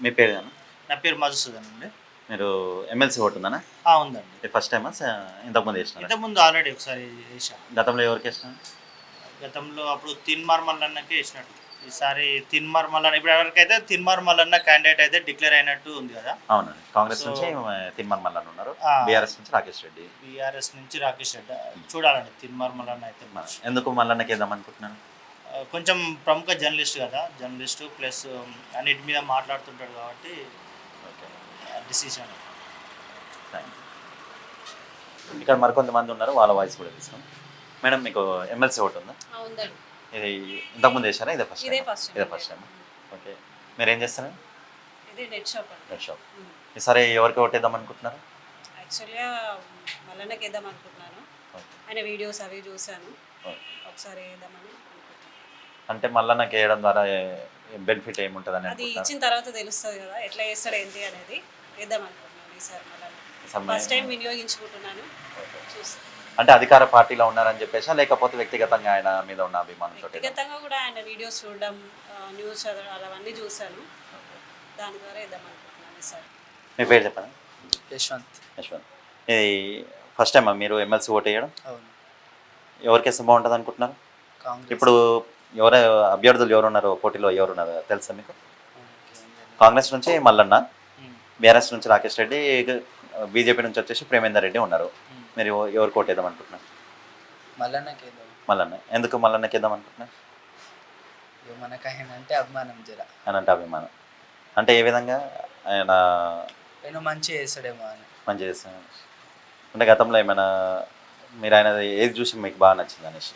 మీ పేరేనా? నా పేరు మధుసూదన్ అండి. మీరు ఎమ్మెల్సీ ఓటు ఉందనా? ఉందండి. ఇది ఫస్ట్ టైమా? ఇంతకుముందు చేసినారా? ఇంతకుముందు ఆల్రెడీ ఒకసారి ఏశాను. గతంలో ఎవరికి వేసినారు? గతంలో అప్పుడు తిన్మార్ మల్లన్నకే ఏసినట్టు. ఈసారి తిన్మార్ మల్లన్న ఇప్పటివరకైతే తిన్మార్ మల్లన్న క్యాండిడేట్ అయితే డిక్లేర్ అయినట్టు ఉంది కదా! అవునండి. కాంగ్రెస్ సో నుంచి తిమ్మన మల్లన్న ఉన్నారు. ఆ! బీఆర్ఎస్ నుంచి రాకేష్ రెడ్డి. బీఆర్ఎస్ నుంచి రాకేష్ రెడ్డి. చూడాలండి తిన్మార్ మల్లన్న అయితే మంచి. ఎందుకు మల్లన్నకి వేద్దాం అనుకుంటున్నాను? కొంచెం ప్రముఖ జర్నలిస్ట్ కదా! జర్నలిస్టు ప్లస్ అన్నిటి మీద మాట్లాడుతుంటాడు కాబట్టి ఓకే. డిసిషన్. Thank you. ఇక్కడ మరికొంతమంది ఉన్నారు, వాళ్ళ వాయిస్ కూడా తీసుకున్నాం. మేడం, మీకు ఎమ్మెల్సీ ఓటు ఉందా? ఉందండి. ఇది ఇంతకుముందు వేసారా? ఇదే ఫస్ట్ ఇదే టైం? ఫస్ట్ ఇదే ఫస్ట్ టైం. ఓకే. మీరు ఏం చేస్తారు? ఇది నెట్ షాప్ అండి. Net shop. ఈసారి ఎవరికి ఓటేద్దాం అనుకుంటున్నారు? యాక్చువల్గా మల్లన్నకి వేద్దాం అనుకుంటున్నాను. ఆయన వీడియోస్ అవి చూశాను, ఒకసారి వేద్దామని అనుకుంటున్నాను. అంటే మల్లన్నకి వేయడం ద్వారా బెనిఫిట్ ఏముంటుందని అది ఇచ్చిన తర్వాత తెలుస్తుంది కదా ఎట్లా చేస్తాడు ఏంటి అనేది. వేద్దాం అనుకుంటున్నాను ఈసారి మల్లన్న. ఫస్ట్ టైం వినియోగించుకుంటున్నాను, చూస్తాను. అంటే అధికార పార్టీలో ఉన్నారని చెప్పేసి, లేకపోతే వ్యక్తిగతంగా ఆయన మీద ఉన్న అభిమానంతో? వ్యక్తిగతంగా కూడా ఆయన వీడియోస్ చూడడం, న్యూస్ చదవడం అవన్నీ చూశాను. దాని ద్వారా వేద్దాం అనుకుంటున్నాను ఈసారి. మీ పేరు చెప్పండి. యశ్వంత్. యశ్వంత్. ఇది ఫస్ట్ టైమా మీరు ఎమ్మెల్సీ ఓటు వేయడం? అవును. ఎవరికి వేస్తే బాగుంటుంది అనుకుంటున్నారు? కాంగ్రెస్. ఇప్పుడు అభ్యర్థులు ఎవరున్నారో పోటీలో ఎవరున్నారో తెలుసా మీకు? కాంగ్రెస్ నుంచి మల్లన్న, బీఆర్ఎస్ నుంచి రాకేష్ రెడ్డి, బీజేపీ నుంచి వచ్చేసి ప్రేమేందర్ రెడ్డి ఉన్నారు. మీరు ఎవరికి ఓటు వేద్దాం అనుకుంటున్నారు? మల్లన్నకి వేద్దాం. మల్లన్న. ఎందుకు మల్లన్నకి వేద్దాం అనుకుంటున్నారు? మనకు ఆయన అంటే అభిమానం జర. అని అంటే అభిమానం అంటే ఏ విధంగా? ఆయన మంచిగా చేస్తాడేమో అని. మంచిగా చేస్తాను అంటే గతంలో ఏమైనా మీరు ఆయన ఏది చూసి మీకు బాగా నచ్చింది అనేసి?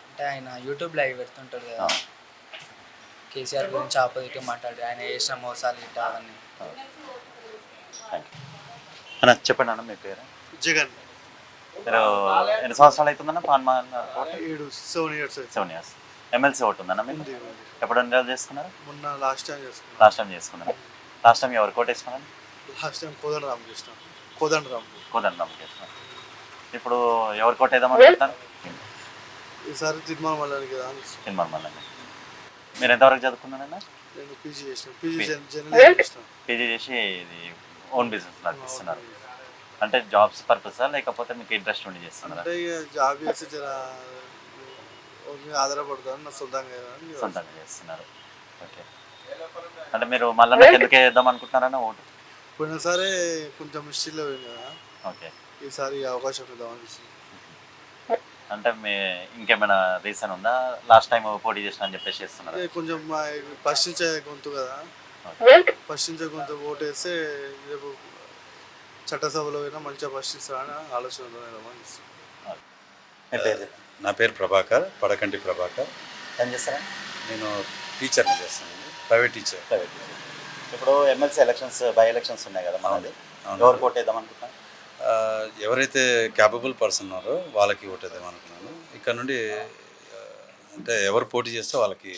అంటే ఆయన యూట్యూబ్లో అవి పెడుతుంటాడు కదా, కేసీఆర్ గురించి ఆపోజిట్గా మాట్లాడి ఆయన చేసిన మోసాలు ఇట్లా అవన్నీ. థ్యాంక్ యూ అన్న. చెప్పండి అన్న, మీ పేరు? జగన్. మీరు ఎన్ని సంవత్సరాలు అవుతుందన్న పాన్ 7 years. 7 years. ఎమ్మెల్సీ ఓటు ఉందన్న మీకు? ఎప్పుడు ఎన్రోల్ చేసుకున్నారు? మొన్న లాస్ట్ టైం చేసుకున్నాను. లాస్ట్ టైం చేసుకున్నారు. లాస్ట్ టైం ఎవరు కోట్ వేసుకున్నారు? లాస్ట్ టైం కోదండరామ్ చేసినాం. కోదండరామ్ చేస్తున్నారు. ఇప్పుడు ఎవరు కోట్ వేద్దాం అనుకుంటున్నారు? ఈసారి తిరుమల మల్లన్న కదా. తిరుమల మల్లన్న. మీరు ఎంతవరకు చదువుకున్నారన్న? నేను పీజీ చేసిన. పీజీ చేసి ఇది ఓన్ బిజినెస్ లాగా ఇస్తున్నారు. అంటే జాబ్స్ పర్పసా, లేకపోతే మీకు ఇంట్రెస్ట్ ఉండి చేస్తున్నారా? అంటే జాబ్ చేసి ఆధారపడతాను, నా సొంతంగా చేస్తున్నారు. ఓకే. అంటే మీరు మళ్ళీ ఎందుకు వేద్దాం అనుకుంటున్నారన్న ఓటు? పోయినసారి కొంచెం మిస్టేక్లో పోయింది కదా. ఓకే. ఈసారి అవకాశం ఇద్దామని. అంటే ఇంకేమైనా రీజన్ ఉందా? లాస్ట్ టైం పోటీ చేసిన అని చెప్పేసి చేస్తున్నారు? కొంచెం ప్రశ్నించే గొంతు కదా, ప్రశ్నించే గొంతు ఓటు వేస్తే రేపు చట్టసభలో అయినా మంచిగా ప్రశ్నిస్తారని ఆలోచన. నా పేరు ప్రభాకర్, పడకంటి ప్రభాకర్. ఏం చేస్తారా? నేను టీచర్ని చేస్తాను, ప్రైవేట్ టీచర్. ఇప్పుడు ఎమ్మెల్సీ ఎలక్షన్స్, బై ఎలక్షన్స్ ఉన్నాయి కదా మనది. ఎవరు ఓటు వేద్దాం అనుకుంటున్నాను? ఎవరైతే క్యాపబుల్ పర్సన్ ఉన్నారో వాళ్ళకి ఓటు వేద్దాం అనుకున్నాను. ఇక్కడ నుండి అంటే ఎవరు పోటీ చేస్తే వాళ్ళకి.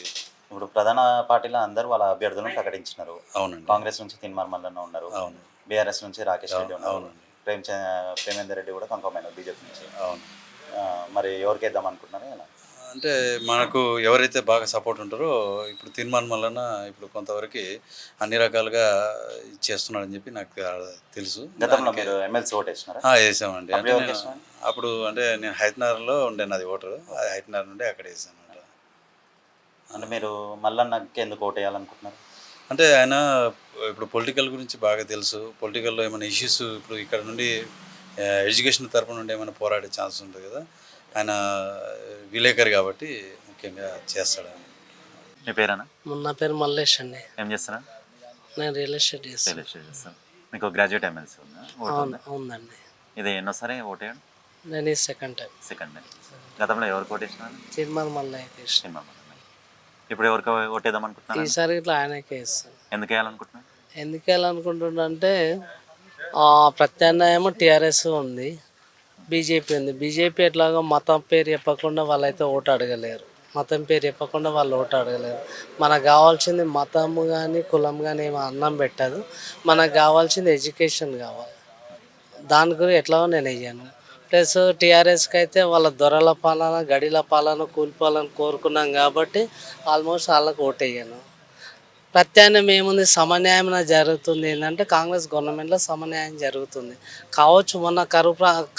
ఇప్పుడు ప్రధాన పార్టీలో అందరూ వాళ్ళ అభ్యర్థులను ప్రకటించినారు. అవునండి. కాంగ్రెస్ నుంచి తిన్మార్ మల్లన్న ఉన్నారు. అవును. బీఆర్ఎస్ నుంచి రాకేష్ రెడ్డి ఉన్నారు. అవునండి. ప్రేమేందర్ రెడ్డి కూడా కన్ఫర్మ్ అయినారు బీజేపీ నుంచి. అవును. మరి ఎవరికి వేద్దాం అనుకుంటున్నారు? ఎలా అంటే మనకు ఎవరైతే బాగా సపోర్ట్ ఉంటారో, ఇప్పుడు తిరుమల మల్లన్న ఇప్పుడు కొంతవరకు అన్ని రకాలుగా చేస్తున్నాడని చెప్పి నాకు తెలుసు. గతంలో మీరు ఎమ్మెల్సీ ఓటు వేసినారా? వేసామండి. అంటే అప్పుడు అంటే నేను హైదరాబాద్లో ఉండే నాది ఓటరు, హైదరాబాద్ నుండి అక్కడ వేసాను. అంటే మీరు మల్లన్నకి ఎందుకు ఓటు వేయాలనుకుంటున్నారు? అంటే ఆయన ఇప్పుడు పొలిటికల్ గురించి బాగా తెలుసు. పొలిటికల్లో ఏమైనా ఇష్యూస్ ఇప్పుడు ఇక్కడ నుండి ఎడ్యుకేషన్ తరపు నుండి ఏమైనా పోరాడే ఛాన్స్ ఉంటుంది కదా, ఆయన విలేకరి కాబట్టి ముఖ్యంగా చేస్తాడని. మీ పేరేనా? నా పేరు మల్లేష్ అండి. ఏం చేస్తారా? నేను రియల్ ఎస్టేట్ చేస్తాను. మీకు గ్రాడ్యుయేట్ ఎమ్మెల్సీ ఉందా? ఉందండి. ఇది ఎన్నోసారి ఓటు వేయడం? నేను ఈ సెకండ్ టైం. గతంలో ఎవరికి ఓటు వేసినారు? తిరుమల మల్లయ్య. ఇప్పుడు ఎవరికి ఓటేద్దాం అనుకుంటున్నారు? ఈసారి ఇట్లా ఆయనకే ఇస్తాను. ఎందుకు వేయాలనుకుంటున్నారు? ఎందుకు వేయాలనుకుంటున్నానంటే ప్రత్యామ్నాయం టీఆర్ఎస్ ఉంది, బీజేపీ ఉంది. బీజేపీ ఎట్లాగో మతం పేరు చెప్పకుండా వాళ్ళైతే ఓటు అడగలేరు. మతం పేరు చెప్పకుండా వాళ్ళు ఓటు అడగలేరు. మనకు కావాల్సింది మతం కానీ కులం కానీ ఏమో అన్నం పెట్టదు. మనకు కావాల్సింది ఎడ్యుకేషన్ కావాలి. దాని గురించి ఎట్లాగో నేను వెయ్యాను. ప్లస్ టీఆర్ఎస్కి అయితే వాళ్ళ దొరల పాలన, గడిల పాలన, కూలిపాలన కోరుకున్నాం కాబట్టి ఆల్మోస్ట్ వాళ్ళకు ఓటు వేయను. ప్రత్యామ్నాయం ఏముంది, సమన్యాయం జరుగుతుంది. ఏంటంటే కాంగ్రెస్ గవర్నమెంట్లో సమన్యాయం జరుగుతుంది కావచ్చు. మొన్న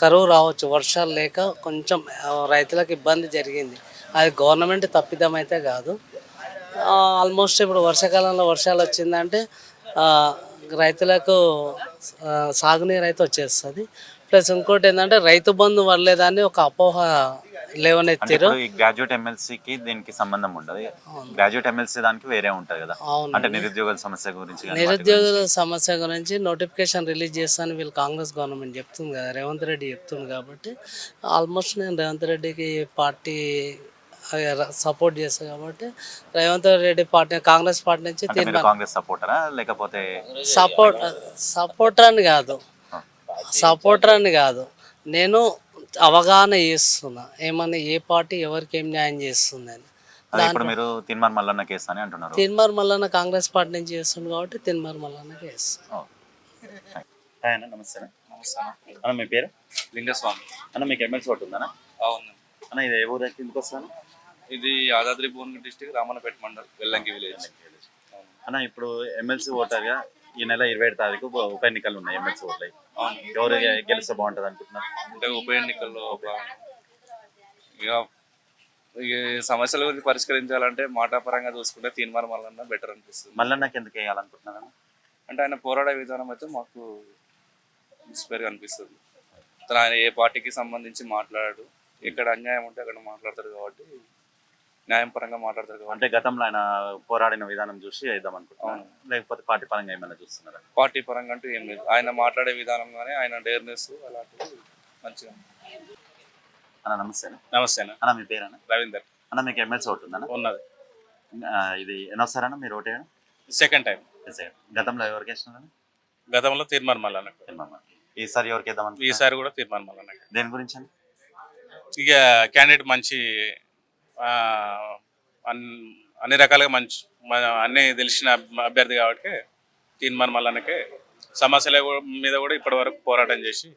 కరువు రావచ్చు, వర్షాలు లేక కొంచెం రైతులకు ఇబ్బంది జరిగింది. అది గవర్నమెంట్ తప్పిదం అయితే కాదు. ఆల్మోస్ట్ ఇప్పుడు వర్షాకాలంలో వర్షాలు వచ్చిందంటే రైతులకు సాగునీరు అయితే వచ్చేస్తుంది. ప్లస్ ఇంకోటి ఏంటంటే రైతు బంధు వల్లేదాన్ని ఒక అపోహ అంటే లేవనెత్తారు. ఇప్పుడు ఈ గ్రాడ్యుయేట్ ఎమ్మెల్సీకి దీనికి సంబంధం ఉండదు. గ్రాడ్యుయేట్ ఎమ్మెల్సీ దానికి వేరే ఉంటుంది కదా. అవును. అంటే నిరుద్యోగుల సమస్య గురించి కానీ వాటి నిరుద్యోగుల సమస్య గురించి నోటిఫికేషన్ రిలీజ్ చేస్తాను వీళ్ళు కాంగ్రెస్ గవర్నమెంట్ చెప్తుంది కదా, రేవంత్ రెడ్డి చెప్తుంది. కాబట్టి ఆల్మోస్ట్ నేను రేవంత్ రెడ్డికి పార్టీ సపోర్ట్ చేస్తాను. కాబట్టి రేవంత్ రెడ్డి పార్టీ కాంగ్రెస్ పార్టీ నుంచి అంటే మీరు కాంగ్రెస్ సపోర్టరా లేకపోతే సపోర్టర్ అని కాదు, నేను అవగాహన చేస్తున్నా ఏమని ఏ పార్టీ ఎవరికి ఏం న్యాయం చేస్తుందని. అదే ఇప్పుడు మీరు తిన్మార్ మల్లన్న కేసు అని అంటున్నారు. తిన్మార్ మల్లన్న కాంగ్రెస్ పార్టీ నుంచి చేస్తుంది కాబట్టి తిన్మార్ మల్లన్నకి వేస్తుంది. హాయ్ అన్న, నమస్తే అన్న. మీ పేరు? లింగస్వామి. అన్న మీకు ఎమ్మెల్సీ ఓటు ఉందన్న? అవును. అన్న ఇది ఏ ఊరు కిందకి వస్తాను? ఇది యాదాద్రి భువనగిరి డిస్టిక్ రామన్నపేట మండల్ వెల్లంకి విలేజ్. అన్న ఇప్పుడు ఎమ్మెల్సీ ఓటర్గా ఈ నెల 27 తారీఖు ఉప ఎన్నికలు ఉన్నాయి. ఎమ్మెల్సీ ఓట్లు ఎవరు గెలిస్తే బాగుంటుంది అనుకుంటున్నారు? అంటే ఉప ఎన్నికల్లో ఇక ఈ సమస్యల గురించి పరిష్కరించాలంటే మాటాపరంగా చూసుకుంటే తీర్మానం మల్లన్న బెటర్ అనిపిస్తుంది. మల్లన్నకి ఎందుకు వేయాలనుకుంటున్నాను? అంటే ఆయన పోరాడే విధానం అయితే మాకు ఇన్స్పైర్గా అనిపిస్తుంది. ఆయన ఏ పార్టీకి సంబంధించి మాట్లాడాడు, ఎక్కడ అన్యాయం ఉంటే అక్కడ మాట్లాడతారు కాబట్టి న్యాయం పరంగా మాట్లాడతారు కాబట్టి. అంటే గతంలో ఆయన పోరాడిన విధానం చూసి వేద్దాం అనుకుంటున్నాను, లేకపోతే పార్టీ పరంగా ఏమైనా చూస్తున్నారా? పార్టీ పరంగా అంటూ ఏం లేదు, ఆయన మాట్లాడే విధానం కానీ ఆయన డేర్నెస్ అలాంటివి మంచిగా. అన్న నమస్తే. నమస్తే అన్న. అన్న మీ పేరు అన్న? రవీందర్. అన్న మీకు ఎమ్మెల్సీ ఓటు ఉందన్న? ఉన్నది. ఇది ఎన్నోసారన్న మీరు ఓటు వేయడం? Second time. గతంలో ఎవరికి వేసినారన్న? గతంలో తీర్మానం మల్లన్న. ఈసారి ఎవరికి వేద్దాం? ఈసారి కూడా తీర్మానం మల్లన్న. దేని గురించి అండి? ఇక క్యాండిడేట్ మంచి అన్ని రకాలుగా మంచి అన్నీ తెలిసిన అభ్యర్థి కాబట్టి తీర్మానం మల్లన్నకే సమస్యల మీద కూడా ఇప్పటి వరకు పోరాటం చేసి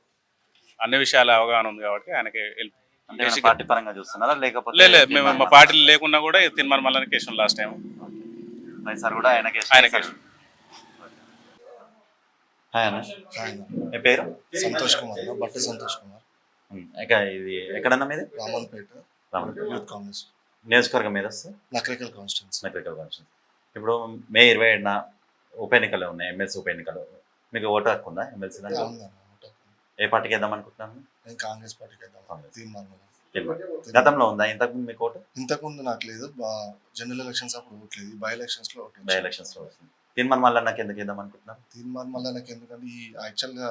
అన్ని విషయాల అవగాహన ఉంది కాబట్టి ఆయనకి పార్టీ పరంగా చూస్తున్నారా లేకపోతే? లేదు, మేము మా పార్టీలు లేకున్నా కూడా తీర్మానం మల్లన్నకి వేసాం లాస్ట్ టైం. ఈసారి కూడా ఆయనకి. హాయ్ అన్న, మీ పేరు? సంతోష్ కుమార్, బట్టి సంతోష్ కుమార్. ఇది ఎక్కడన్నా మీది? రామన్పేట యూత్ కాంగ్రెస్ నియోజకవర్గం మీద వస్తే నకరికల్ కాన్స్టిట్యున్సీ. ఇప్పుడు మే 27న ఉప ఎన్నికలు ఉన్నాయి, ఎమ్మెల్సీ ఉప ఎన్నికలు. మీకు ఓటు హక్కు ఉందా ఎమ్మెల్సీ దాంట్లో? ఏ పార్టీకి వేద్దాం అనుకుంటున్నాను? నేను కాంగ్రెస్ పార్టీకి వేద్దాం. గతంలో ఉందా ఇంతకుముందు మీకు ఓటు? ఇంతకుముందు నాకు లేదు, జనరల్ ఎలక్షన్స్ అప్పుడు ఓట్లేదు, బై ఎలక్షన్స్ లో బై ఎలక్షన్స్ లో వస్తుంది. తీర్మానం మల్లన్నకి ఎందుకు వేద్దాం అనుకుంటున్నాను? తీర్మానం మల్లన్నకి ఎందుకంటే ఈ యాక్చువల్గా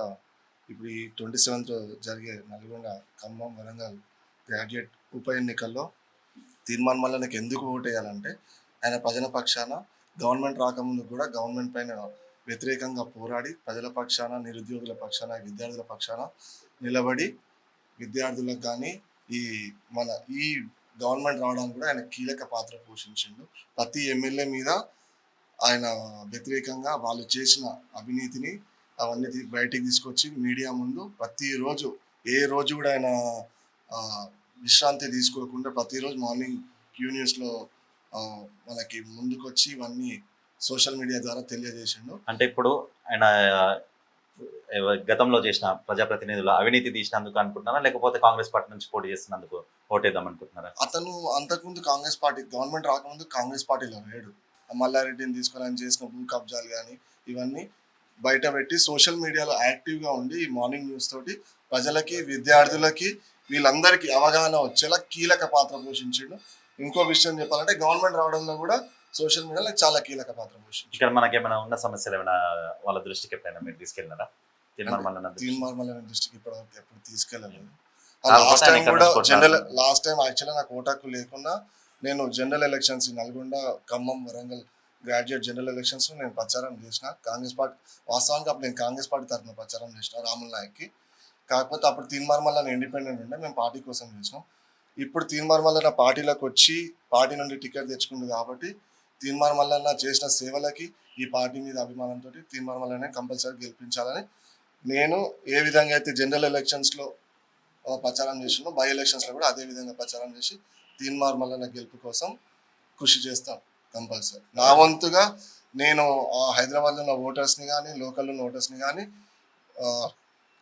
ఇప్పుడు ఈ 27th జరిగే నల్గొండ, ఖమ్మం, వరంగల్ గ్రాడ్యుయేట్ ఉప ఎన్నికల్లో తీర్మానం మల్లన్నకి ఎందుకు ఓటు వేయాలంటే ఆయన ప్రజల పక్షాన గవర్నమెంట్ రాకముందు కూడా గవర్నమెంట్ పైన వ్యతిరేకంగా పోరాడి ప్రజల పక్షాన, నిరుద్యోగుల పక్షాన, విద్యార్థుల పక్షాన నిలబడి విద్యార్థులకు కానీ ఈ గవర్నమెంట్ రావడానికి కూడా ఆయన కీలక పాత్ర పోషించిండు. ప్రతి ఎమ్మెల్యే మీద ఆయన వ్యతిరేకంగా వాళ్ళు చేసిన అవినీతిని అవన్నీ బయటికి తీసుకొచ్చి మీడియా ముందు ప్రతిరోజు, ఏ రోజు కూడా ఆయన విశ్రాంతి తీసుకోకుండా ప్రతిరోజు మార్నింగ్ క్యూ న్యూస్లో మనకి ముందుకొచ్చి ఇవన్నీ సోషల్ మీడియా ద్వారా తెలియజేసిండు. అంటే ఇప్పుడు ఆయన గతంలో చేసిన ప్రజాప్రతినిధులు అవినీతి తీసినందుకు అనుకుంటున్నారా లేకపోతే కాంగ్రెస్ పార్టీ నుంచి పోటీ చేస్తున్నందుకు ఓటేద్దాం అనుకుంటున్నారా? అతను అంతకుముందు కాంగ్రెస్ పార్టీ, గవర్నమెంట్ రాకముందు కాంగ్రెస్ పార్టీలో లేడు. మల్లారెడ్డిని తీసుకొని ఆయన చేసిన భూ కబ్జాలు కానీ ఇవన్నీ బయట పెట్టి సోషల్ మీడియాలో యాక్టివ్గా ఉండి మార్నింగ్ న్యూస్ తోటి ప్రజలకి, విద్యార్థులకి, వీళ్ళందరికీ అవగాహన వచ్చేలా కీలక పాత్ర పోషించాడు. ఇంకో విషయం చెప్పాలంటే గవర్నమెంట్ రావడంలో కూడా సోషల్ మీడియాలో చాలా కీలక పాత్ర పోషించాడు. ఇక్కడ మనకేమైనా ఉన్న సమస్యలు ఏమైనా వాళ్ళ దృష్టికి ఎప్పుడైనా మీరు తీసుకెళ్ళినారా? తీర్మానం మల్లన్న దృష్టికి ఇప్పటివరకు ఎప్పుడు తీసుకెళ్ళలేదు. లాస్ట్ టైం కూడా లాస్ట్ టైం యాక్చువల్గా నాకు ఓటాకు లేకుండా నేను general elections Nalgonda, Khammam, Warangal graduate general elections నేను ప్రచారం చేసిన. కాంగ్రెస్ పార్టీ వాస్తవానికి అప్పుడు నేను కాంగ్రెస్ పార్టీ తరఫున ప్రచారం చేసిన రాముల్ నాయక్కి. కాకపోతే అప్పుడు తీర్మానం మల్లన్న ఇండిపెండెంట్ ఉండే, మేము పార్టీ కోసం చేసినాం. ఇప్పుడు తీర్మానం మల్లన్న పార్టీలోకి వచ్చి పార్టీ నుండి టికెట్ తెచ్చుకుంది కాబట్టి తీర్మానం మల్లన్న చేసిన సేవలకి ఈ పార్టీ మీద అభిమానంతో తీర్మానం మల్లన్న కంపల్సరీ గెలిపించాలని నేను ఏ విధంగా అయితే జనరల్ ఎలక్షన్స్లో ప్రచారం చేసినో బై ఎలక్షన్స్లో కూడా అదే విధంగా ప్రచారం చేసి తీర్మానం మల్లన్న గెలుపు కోసం కృషి చేస్తాం కంపల్సరీ. నా వంతుగా నేను హైదరాబాద్లో ఉన్న ఓటర్స్ని కానీ లోకల్లో ఉన్న ఓటర్స్ని కానీ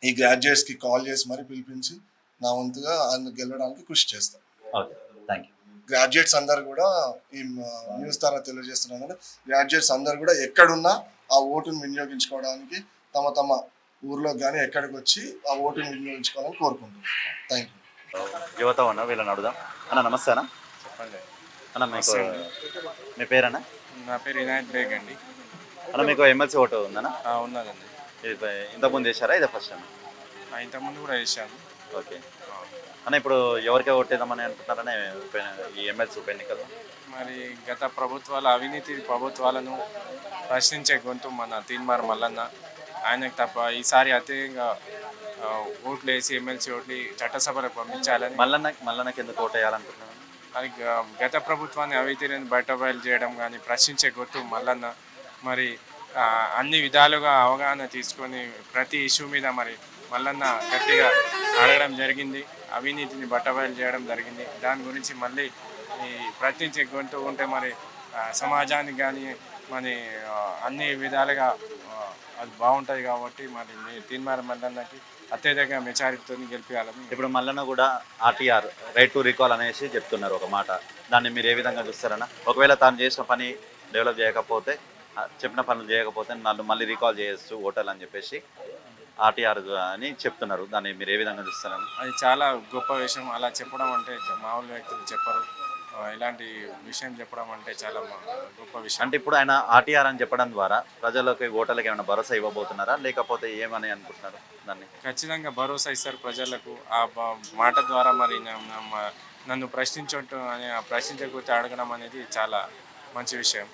ఈ గ్రాడ్యుయేట్స్కి కాల్ చేసి మరీ పిలిపించి నా వంతుగా ఆయన గెలవడానికి కృషి చేస్తాను. Okay, thank you. గ్రాడ్యుయేట్స్ అందరు కూడా ఈ న్యూస్ ద్వారా తెలియజేస్తున్నాం కదా, గ్రాడ్యుయేట్స్ అందరు కూడా ఎక్కడున్నా ఆ ఓటును వినియోగించుకోవడానికి తమ తమ ఊర్లో కానీ ఎక్కడికి వచ్చి ఆ ఓటును వినియోగించుకోవాలని కోరుకుంటున్నాను. Thank you. యువత ఉన్నా వీళ్ళని అడుగుదాం. అన్న నమస్తే అన్న. చెప్పండి. అన్న మీకు మీ పేరన్నా? నా పేరు ఇనాయత్ బేగ్ అండి. అన్న మీకు ఎమ్మెల్సీ ఓటు ఉందన్నా? ఉన్నదండి. ఇది ఇంతకుముందు చేశారా, ఇదే ఫస్ట్ టైం? ఇంతకుముందు కూడా వేసాను. ఓకే అన్న, ఇప్పుడు ఎవరికే ఓటేద్దామని అనుకుంటున్నారనే ఈ ఎమ్మెల్సీ ఉప ఎన్నికల్లో? మరి గత ప్రభుత్వాల అవినీతి ప్రభుత్వాలను ప్రశ్నించే గొంతు మన తీన్మార్ మల్లన్న. ఆయనకు తప్ప ఈసారి అత్యధికంగా ఓట్లు వేసి ఎమ్మెల్సీ ఓట్లు చట్టసభలకు పంపించాలని. మల్లన్నకి ఎందుకు ఓటు వేయాలనుకుంటున్నాను? అది గత ప్రభుత్వాన్ని అవినీతిని బయటబయలు చేయడం కానీ ప్రశ్నించే గొంతు మల్లన్న. మరి అన్ని విధాలుగా అవగాహన తీసుకొని ప్రతి ఇష్యూ మీద మరి మల్లన్న గట్టిగా అడగడం జరిగింది, అవినీతిని బట్టబయలు చేయడం జరిగింది. దాని గురించి మళ్ళీ ఈ ప్రశ్నించే గొంతు ఉంటే మరి సమాజానికి కానీ మరి అన్ని విధాలుగా అది బాగుంటుంది. కాబట్టి మరి మీ తీన్మార్ మల్లన్నకి అత్యధిక మెజారిటీతో గెలిపించాలని. ఇప్పుడు మల్లన్న కూడా ఆర్టీఆర్ రైట్ టు రికాల్ అనేసి చెప్తున్నారు ఒక మాట, దాన్ని మీరు ఏ విధంగా చూస్తారన్నా? ఒకవేళ తాను చేసిన పని డెవలప్ చేయకపోతే, చెప్పిన పనులు చేయకపోతే నన్ను మళ్ళీ రీకాల్ చేయొచ్చు ఓటర్లు అని చెప్పేసి ఆర్టీఆర్ అని చెప్తున్నారు, దాన్ని మీరు ఏ విధంగా చూస్తారని? అది చాలా గొప్ప విషయం. అలా చెప్పడం అంటే మామూలు వ్యక్తులు చెప్పరు. ఇలాంటి విషయం చెప్పడం అంటే చాలా గొప్ప విషయం. అంటే ఇప్పుడు ఆయన ఆర్టీఆర్ అని చెప్పడం ద్వారా ప్రజలకు ఓటర్లకు ఏమైనా భరోసా ఇవ్వబోతున్నారా, లేకపోతే ఏమని అనుకుంటున్నారు దాన్ని? ఖచ్చితంగా భరోసా ఇస్తారు ప్రజలకు. ఆ మాట ద్వారా మరి నన్ను ప్రశ్నించట్టు అని ప్రశ్నించకపోతే అడగడం అనేది చాలా మంచి విషయం.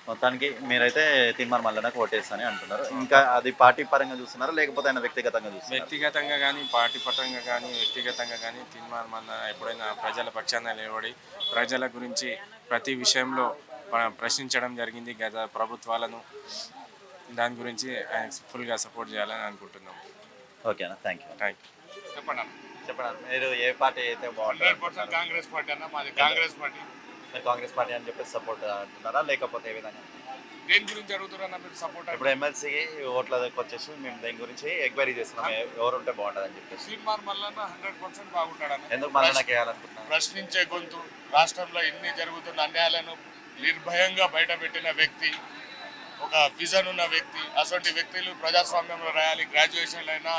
మొత్తానికి మీరైతే తీన్మార్ మల్లన్నకు ఓటేస్తానని అంటున్నారు. ఇంకా అది పార్టీ పరంగా చూస్తున్నారా, లేకపోతే ఆయన వ్యక్తిగతంగా చూస్తున్నారు? వ్యక్తిగతంగా కానీ పార్టీ పరంగా కానీ వ్యక్తిగతంగా కానీ తీన్మార్ మల్లన్న ఎప్పుడైనా ప్రజల పక్షాన నిలబడి ప్రజల గురించి ప్రతి విషయంలో ప్రశ్నించడం జరిగింది గత ప్రభుత్వాలను. దాని గురించి ఆయన ఫుల్గా సపోర్ట్ చేయాలని అనుకుంటున్నాం. ఓకేనా, థ్యాంక్ యూ. చెప్పండి చెప్పండి, మీరు ఏ పార్టీ అయితే బాగుంటుంది? 100% కాంగ్రెస్ పార్టీ అన్న, మాది కాంగ్రెస్ పార్టీ. మీరు కాంగ్రెస్ పార్టీ అని చెప్పేసి సపోర్ట్ అంటున్నారా, లేకపోతే ఏ విధంగా? దేని గురించి అడుగుతారన్న మీరు సపోర్ట్? ఇప్పుడు ఎమ్మెల్సీకి ఓట్ల దగ్గరకు వచ్చేసి మేము దేని గురించి ఎంక్వైరీ చేస్తున్నాం, ఎవరు ఉంటే బాగుంటుంది అని చెప్పేసి. తీన్మార్ మల్లన్న 100% బాగుంటాడన్న. ఎందుకు మల్లన్నకి వేయాలనుకుంటున్నాను? ప్రశ్నించే గొంతు, రాష్ట్రంలో ఇన్ని జరుగుతున్న అన్యాయాలను నిర్భయంగా బయటపెట్టిన వ్యక్తి, ఒక విజన్ ఉన్న వ్యక్తి. అటువంటి వ్యక్తులు ప్రజాస్వామ్యంలో రాయాలి. గ్రాడ్యుయేషన్లు అయినా,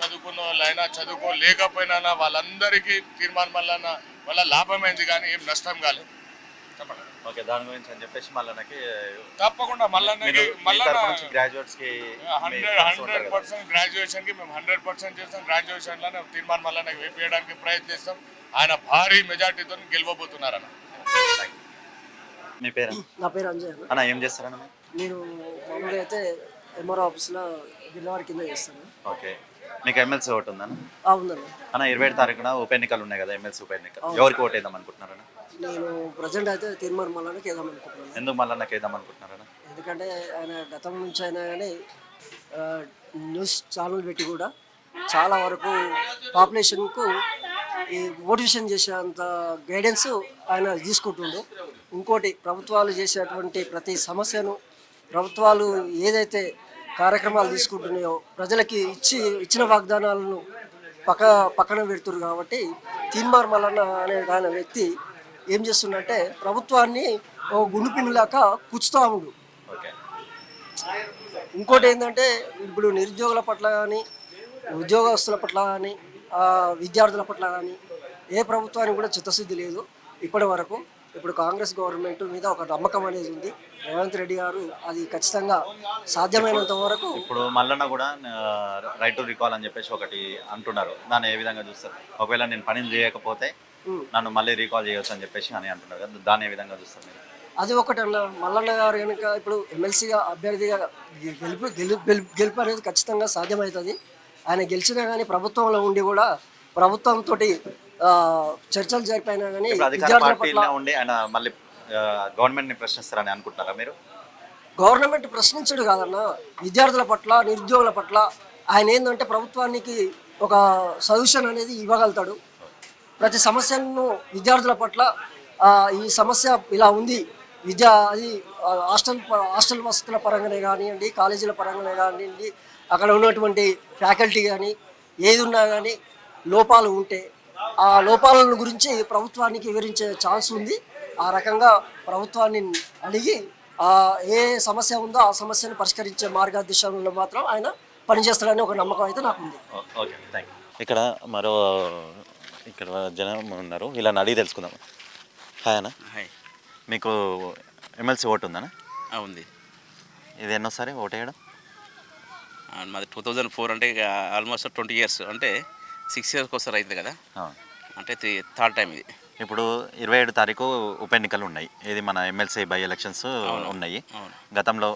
చదువుకున్న వాళ్ళైనా, చదువుకోలేకపోయినా వాళ్ళందరికీ తీన్మార్ మల్లన్న వల్ల లాభమైంది కానీ ఏం నష్టం కాలేదు. చెప్పండి. ఓకే, దాని గురించి అని చెప్పేసి మల్లన్నకి తప్పకుండా మల్లన్న గ్రాడ్యుయేట్స్ కి 100% గ్రాడ్యుయేషన్ కి మేము 100% చేస్తాం. గ్రాడ్యుయేషన్ లో తీర్మానం మల్లన్న వేయడానికి ప్రయత్నిస్తాం. ఆయన భారీ మెజార్టీతో గెలవబోతున్నారన్న. మీ పేరు? నా పేరు అంజయ్ అన్న. ఏం చేస్తారన్న? నేను మామూలుగా అయితే ఎంఆర్ఓ ఆఫీస్లో బిల్లవాడి కింద చేస్తాను. ఓకే, మీకు ఎమ్మెల్సీ ఓటు ఉందన్న? ఉందండి అన్న. 27 తారీఖున ఉప ఎన్నికలు ఉన్నాయి కదా, ఎమ్మెల్సీ ఉప ఎన్నిక, ఎవరికి ఓటు వేద్దాం అనుకుంటున్నారన్న? నేను ప్రజెంట్ అయితే తీర్మార్ మల్లన్నకి వేద్దాం అనుకుంటున్నాను. ఎందుకు మల్లన్నకి వేద్దాం అనుకుంటున్నారన్న? ఎందుకంటే ఆయన గతం నుంచి అయినా కానీ న్యూస్ ఛానల్ పెట్టి కూడా చాలా వరకు పాపులేషన్కు ఈ మోటివేషన్ చేసేంత గైడెన్స్ ఆయన తీసుకుంటుండు. ఇంకోటి, ప్రభుత్వాలు చేసేటువంటి ప్రతి సమస్యను ప్రభుత్వాలు ఏదైతే కార్యక్రమాలు తీసుకుంటున్నాయో ప్రజలకి ఇచ్చిన వాగ్దానాలను పక్కన పెడుతున్నారు. కాబట్టి తీన్మార్ మల్లన్న అనే ఆయన వ్యక్తి ఏం చేస్తుందంటే ప్రభుత్వాన్ని ఓ గుండు పిన్నులాక కూర్చుతా ఉండు. ఇంకోటి ఏంటంటే ఇప్పుడు నిరుద్యోగుల పట్ల కానీ, ఉద్యోగస్తుల పట్ల కానీ, విద్యార్థుల పట్ల కానీ ఏ ప్రభుత్వానికి కూడా చిత్తశుద్ధి లేదు ఇప్పటి వరకు. ఇప్పుడు కాంగ్రెస్ గవర్నమెంట్ మీద ఒక నమ్మకం అనేది ఉంది. రేవంత్ రెడ్డి గారు అది ఖచ్చితంగా సాధ్యమైనంత వరకు. ఇప్పుడు మల్లన్న కూడా రైట్ టు రికాల్ అని చెప్పేసి ఒకటి అంటున్నారు, దాన్ని ఏ విధంగా చూస్తారు? ఒకవేళ నేను పని చేయకపోతే నన్ను మళ్ళీ రీకాల్ చేయొచ్చు అని చెప్పేసి అని అంటున్నారు కదా, దాన్ని ఏ విధంగా చూస్తారు మీరు? అది ఒకటి అన్న. మల్లన్న గారు కనుక ఇప్పుడు ఎమ్మెల్సీగా అభ్యర్థిగా గెలుపు అనేది ఖచ్చితంగా సాధ్యమవుతుంది. ఆయన గెలిచినా కానీ ప్రభుత్వంలో ఉండి కూడా ప్రభుత్వంతో చర్చలు జరిపినా కానీ ఉండి ఆయన మళ్ళీ గవర్నమెంట్ ని ప్రశ్నిస్తారని అనుకుంటున్నారా మీరు? గవర్నమెంట్ ప్రశ్నించడు కాదన్న, విద్యార్థుల పట్ల, నిరుద్యోగుల పట్ల ఆయన ఏంటంటే ప్రభుత్వానికి ఒక సొల్యూషన్ అనేది ఇవ్వగలుగుతాడు. ప్రతి సమస్యను విద్యార్థుల పట్ల ఈ సమస్య ఇలా ఉంది, విద్య అది హాస్టల్ వసతుల పరంగానే కానివ్వండి, కాలేజీల పరంగానే కానివ్వండి, అక్కడ ఉన్నటువంటి ఫ్యాకల్టీ కానీ ఏది ఉన్నా కానీ లోపాలు ఉంటే ఆ లోపాల గురించి ప్రభుత్వానికి వివరించే ఛాన్స్ ఉంది. ఆ రకంగా ప్రభుత్వాన్ని అడిగి ఏ సమస్య ఉందో ఆ సమస్యను పరిష్కరించే మార్గదర్శనంలో మాత్రం ఆయన పనిచేస్తాడని ఒక నమ్మకం అయితే నాకు ఉంది. Okay, thank you. ఇక్కడ జనం ఉన్నారు, వీళ్ళని అడిగి తెలుసుకుందాం. హాయ్ అన్న. హాయ్. మీకు ఎమ్మెల్సీ ఓటు ఉందన్న? ఉంది. ఇది ఎన్నోసారి ఓటు వేయడం? మాది 2004 అంటే ఇక ఆల్మోస్ట్ 20 ఇయర్స్, అంటే 6 ఇయర్స్కి ఒకసారి అవుతుంది కదా, అంటే థర్డ్ టైం ఇది. ఇప్పుడు 27 తారీఖు ఉప ఎన్నికలు ఉన్నాయి. ఇది మన ఎమ్మెల్సీ బై ఎలక్షన్స్ ఉన్నాయి. గతంలో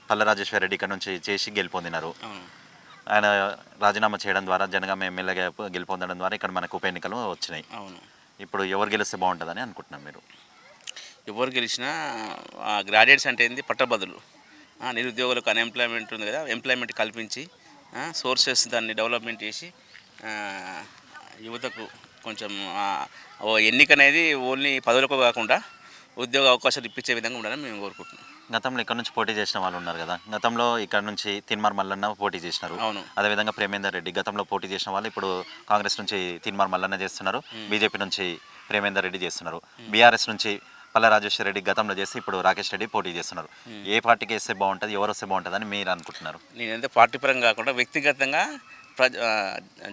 పల్ల రాజేశ్వర రెడ్డి ఇక్కడ నుంచి చేసి గెలుపొందినారు. ఆయన రాజీనామా చేయడం ద్వారా జనగామ ఎమ్మెల్యేగా గెలుపొందడం ద్వారా ఇక్కడ మనకు ఉప ఎన్నికలు వచ్చినాయి. ఇప్పుడు ఎవరు గెలిస్తే బాగుంటుందని అనుకుంటున్నాం మీరు? ఎవరు గెలిచినా గ్రాడ్యుయేట్స్ అంటే ఏంది, పట్టభద్రులు, నిరుద్యోగులకు అన్ఎంప్లాయ్మెంట్ ఉంది కదా, ఎంప్లాయ్మెంట్ కల్పించి సోర్సెస్ దాన్ని డెవలప్మెంట్ చేసి యువతకు కొంచెం ఎన్నిక అనేది ఓన్లీ పదవులకు కాకుండా ఉద్యోగ అవకాశాలు ఇప్పించే విధంగా ఉండాలని మేము కోరుకుంటున్నాం. గతంలో ఇక్కడ నుంచి పోటీ చేసిన వాళ్ళు ఉన్నారు కదా, గతంలో ఇక్కడ నుంచి తిన్మార్ మల్లన్న పోటీ చేసినారు. అవును. అదేవిధంగా ప్రేమేందర్ రెడ్డి గతంలో పోటీ చేసిన వాళ్ళు ఇప్పుడు కాంగ్రెస్ నుంచి తిన్మార్ మల్లన్న చేస్తున్నారు, బీజేపీ నుంచి ప్రేమేందర్ రెడ్డి చేస్తున్నారు, బీఆర్ఎస్ నుంచి పల్ల రాజేశ్వర రెడ్డి గతంలో చేసి ఇప్పుడు రాకేష్ రెడ్డి పోటీ చేస్తున్నారు. ఏ పార్టీకి వేస్తే బాగుంటుంది, ఎవరు వస్తే బాగుంటుంది అని మీరు అనుకుంటున్నారు? నేనంటే పార్టీ పరంగా కాకుండా వ్యక్తిగతంగా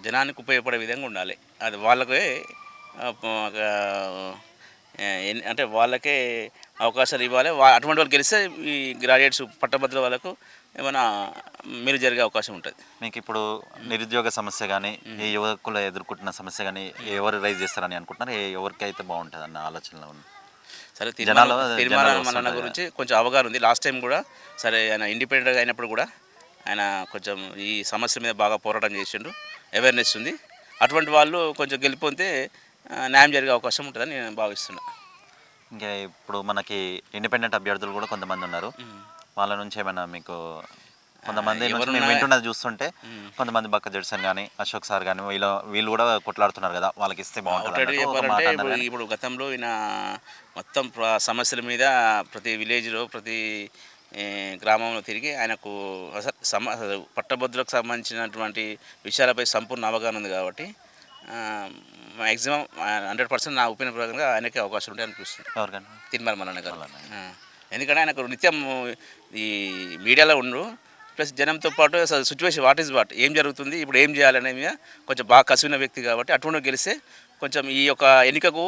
జనానికి ఉపయోగపడే విధంగా ఉండాలి. అది వాళ్ళకే అంటే వాళ్ళకే అవకాశాలు ఇవ్వాలి. అటువంటి వాళ్ళు గెలిస్తే ఈ గ్రాడ్యుయేట్స్ పట్టభద్రుల వాళ్ళకు ఏమైనా మేలు జరిగే అవకాశం ఉంటుంది. మీకు ఇప్పుడు నిరుద్యోగ సమస్య కానీ ఈ యువకులు ఎదుర్కొంటున్న సమస్య కానీ ఎవరు రైజ్ చేస్తారని అనుకుంటున్నారు? ఎవరికి అయితే బాగుంటుంది అన్న ఆలోచనలో ఉంది. సరే, తిరుమల మల్లన్న గురించి కొంచెం అవగాహన ఉంది. లాస్ట్ టైం కూడా సరే ఆయన ఇండిపెండెంట్గా అయినప్పుడు కూడా ఆయన కొంచెం ఈ సమస్యల మీద బాగా పోరాటం చేసిండు, అవేర్నెస్ ఉంది. అటువంటి వాళ్ళు కొంచెం గెలిపోతే న్యాయం జరిగే అవకాశం ఉంటుందని నేను భావిస్తున్నా. ఇంకా ఇప్పుడు మనకి ఇండిపెండెంట్ అభ్యర్థులు కూడా కొంతమంది ఉన్నారు, వాళ్ళ నుంచి ఏమైనా మీకు కొంతమంది మేము వింటున్నది చూస్తుంటే కొంతమంది బక్క జడ్సన్ కానీ అశోక్ సార్ కానీ వీళ్ళు కూడా కొట్లాడుతున్నారు కదా, వాళ్ళకి ఇస్తే బాగుంటుంది. ఇప్పుడు గతంలో ఈయన మొత్తం సమస్యల మీద ప్రతి విలేజ్లో ప్రతి గ్రామంలో తిరిగి ఆయనకు పట్టభద్రులకు సంబంధించినటువంటి విషయాలపై సంపూర్ణ అవగాహన ఉంది కాబట్టి మ్యాక్సిమం 100% నా ఒపీనియన్ ప్రకారంగా ఆయనకే అవకాశం ఉంటాయి అనిపిస్తుంది. ఎవరికన్నా? తిరుమల మల్లన్న గారు. ఎందుకంటే ఆయనకు నిత్యం ఈ మీడియాలో ఉండు, ప్లస్ జనంతో పాటు సిచ్యువేషన్ వాట్ ఏం జరుగుతుంది, ఇప్పుడు ఏం చేయాలనే మీద కొంచెం బాగా కసివిన వ్యక్తి కాబట్టి అటువంటి గెలిస్తే కొంచెం ఈ యొక్క ఎన్నికకు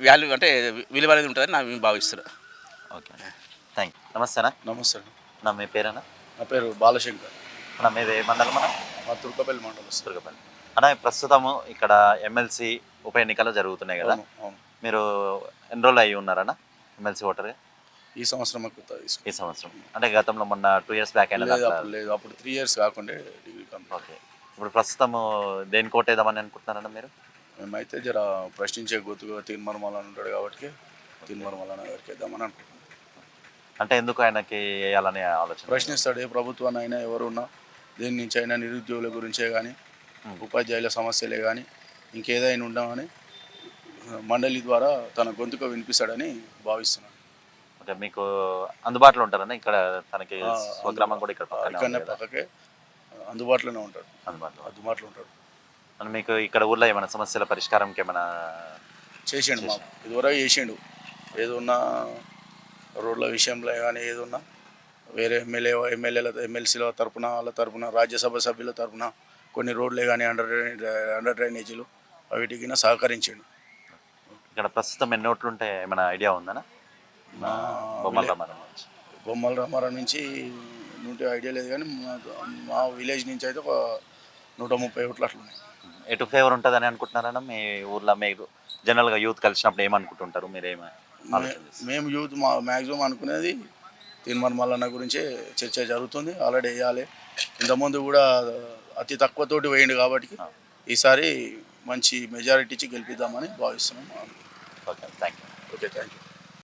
వాల్యూ అంటే విలువ అనేది ఉంటుందని నేను భావిస్తున్నాను. Okay, thank you. నమస్తేనా? నమస్తే నా మీ పేరేనా? నా పేరు బాలశంకర్. నా మీద ఏ మండలం అన్న? మా తుర్కపల్లి మండలం. తుర్కపల్లి అన్న. ప్రస్తుతము ఇక్కడ ఎమ్మెల్సీ ఉప ఎన్నికలు జరుగుతున్నాయి కదా, మీరు ఎన్రోల్ అయ్యి ఉన్నారన్న ఎమ్మెల్సీ ఓటర్గా? ఈ సంవత్సరం ఈ సంవత్సరం అంటే గతంలో మొన్న 2 years బ్యాక్ అయినా? లేదు, అప్పుడు 3 years కాకుండా డిగ్రీ కంప్లీట్. ఓకే, ఇప్పుడు ప్రస్తుతము దేని కోటేద్దామని అనుకుంటున్నారన్న మీరు? మేమైతే జర ప్రశ్నించే గుర్తుగా తిరుమల మల్లన్న ఉంటాడు కాబట్టి తిరుమల మల్లన్న గారికి వేద్దామని అనుకుంటున్నాం. అంటే ఎందుకు ఆయనకి వేయాలనే ఆలోచన? ప్రశ్నిస్తాడు ఏ ప్రభుత్వాన్ని అయినా, ఎవరున్నా దేని నుంచి అయినా, నిరుద్యోగుల గురించే కానీ ఉపాధ్యాయుల సమస్యలే కానీ ఇంకేదైనా ఉండమని మండలి ద్వారా తన గొంతుకు వినిపిస్తాడని భావిస్తున్నాను. ఓకే, మీకు అందుబాటులో ఉంటారన్న ఇక్కడ? తనకి స్వగ్రామం కూడా ఇక్కడనే పక్కకే అందుబాటులోనే ఉంటాడు. అందుబాటులో ఉంటాడు. మీకు ఇక్కడ ఊర్లో ఏమైనా సమస్యల పరిష్కారంకి ఏమైనా చేసిండు? మాకు ఇదివరకు చేసిండు. ఏదున్నా రోడ్ల విషయంలో కానీ ఏదున్నా వేరే ఎమ్మెల్సీల తరపున వాళ్ళ తరపున రాజ్యసభ సభ్యుల తరపున కొన్ని రోడ్లే కానీ అండర్ డ్రైనేజీలు వీటికి సహకరించాడు. ఇక్కడ ప్రస్తుతం ఎన్ని ఓట్లు ఉంటే ఏమైనా ఐడియా ఉందనా? బొమ్మల రామారావు నుంచి ఐడియా లేదు కానీ మా విలేజ్ నుంచి అయితే ఒక 130 ఓట్లు అట్లా ఉన్నాయి. ఎటు ఫేవర్ ఉంటుందని అనుకుంటున్నారన్న మీ ఊర్లో? మీరు జనరల్గా యూత్ కలిసినప్పుడు ఏమనుకుంటుంటారు మీరేమో? మేము యూత్ మ్యాక్సిమం అనుకునేది తిరుమల మల్లన్న గురించే చర్చ జరుగుతుంది. ఆల్రెడీ వేయాలి, ఇంతకుముందు కూడా అతి తక్కువతోటి వేయండి కాబట్టి ఈసారి మంచి మెజారిటీ ఇచ్చి గెలిపిద్దామని భావిస్తున్నాం. Okay, thank you. Okay, thank you.